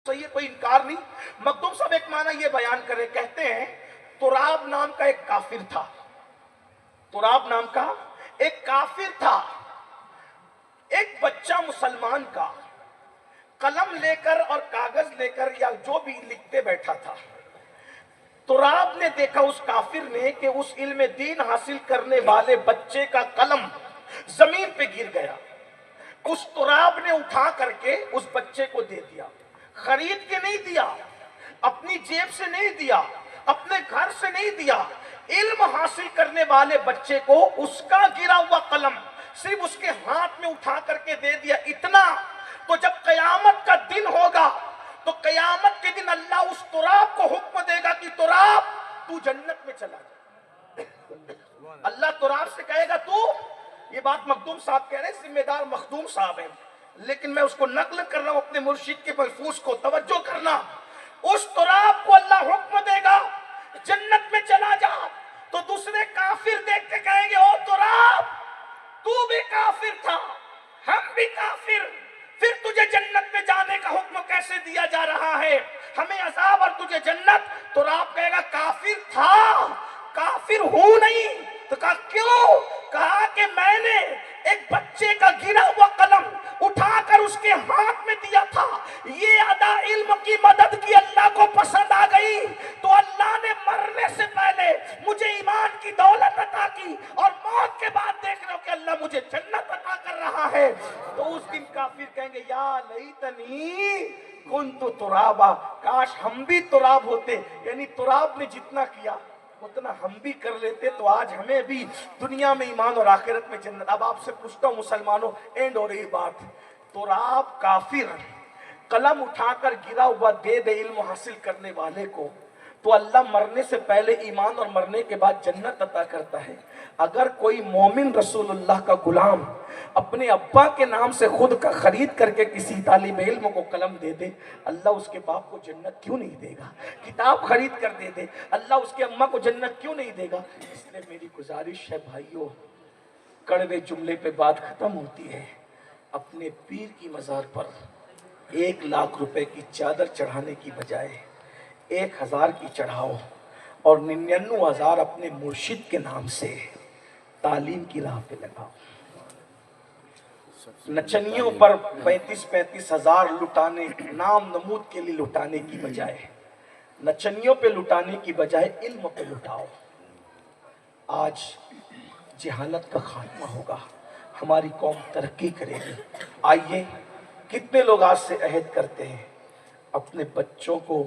सही है, कोई इनकार नहीं। मखदूम साहब एक माना ये बयान करे, कहते हैं तुराब नाम का एक काफिर था, तुराब नाम का एक काफिर था। एक बच्चा मुसलमान का कलम लेकर और कागज लेकर या जो भी लिखते बैठा था। तुराब ने देखा उस काफिर ने कि उस इल्म दीन हासिल करने वाले बच्चे का कलम जमीन पे गिर गया। उस तुराब ने उठा करके उस बच्चे को दे दिया, खरीद के नहीं दिया, अपनी जेब से नहीं दिया, अपने घर से नहीं दिया। इल्म हासिल करने वाले बच्चे को उसका गिरा हुआ कलम सिर्फ उसके हाथ में उठा करके दे दिया। इतना तो जब कयामत का दिन होगा तो कयामत के दिन अल्लाह उस तुराब को हुक्म देगा कि तुराब तू जन्नत में चला जा। अल्लाह तुराब से कहेगा तू, ये बात मखदूम साहब कह रहे हैं, जिम्मेदार मखदूम साहब हैं, लेकिन मैं उसको नकल कर रहा हूं अपने मुर्शिद के महफूज को, तवज्जो करना। उस तुराब को अल्लाह हुक्म देगा जन्नत में चला जा, तो दूसरे काफिर देख के कहेंगे ओ तुराब तू भी काफिर था, हम भी काफिर, फिर तुझे जन्नत में जाने का हुक्म कैसे दिया जा रहा है, हमें अजाब और तुझे जन्नत। तुराब कहेगा काफिर था, काफिर हूं नहीं। तो कहा क्यों? कहा कि मैंने एक बच्चे का गिरा हुआ कलम उठाकर उसके हाथ में दिया था, ये अदा इल्म की मदद की अल्लाह को पसंद आ गई, तो अल्लाह ने मरने से पहले मुझे ईमान की दौलत अता की और मौत के बाद देख रहे हो कि अल्लाह मुझे जन्नत अता कर रहा है। तो उस दिन काफिर कहेंगे या लैतनी कुन्तु तुराबा, काश हम भी तुराब होते, यानी तुराब ने जितना किया उतना हम भी कर लेते तो आज हमें भी दुनिया में ईमान और आखिरत में जन्नत। अब आपसे पूछता हूं मुसलमानों, एंड हो रही बात, तुराब काफिर कलम उठाकर गिरा हुआ दे दे इल्म हासिल करने वाले को, तो अल्लाह मरने से पहले ईमान और मरने के बाद जन्नत अता करता है। अगर कोई मोमिन रसूलुल्लाह का गुलाम अपने अब्बा के नाम से खुद का खरीद करके किसी तालिब इल्म को कलम दे दे, अल्लाह उसके बाप को जन्नत क्यों नहीं देगा? किताब खरीद कर दे दे, अल्लाह उसके अम्मा को जन्नत क्यों नहीं देगा? इसलिए मेरी गुजारिश है भाइयों, कड़वे जुमले पे बात खत्म होती है। अपने पीर की मज़ार पर 1 लाख रुपए की चादर चढ़ाने की बजाय 1000 की चढ़ाओ और 99,000 अपने मुर्शिद के नाम से तालीम की राह पे लगाओ। नचनियों पर 35-35 हजार लुटाने, नाम नमूद के लिए लुटाने की बजाय, नचनियों पे लुटाने की बजाय इल्म पे लुटाओ। आज जहालत का खात्मा होगा, हमारी कौम तरक्की करेगी। आइए, कितने लोग आज से अहद करते हैं अपने बच्चों को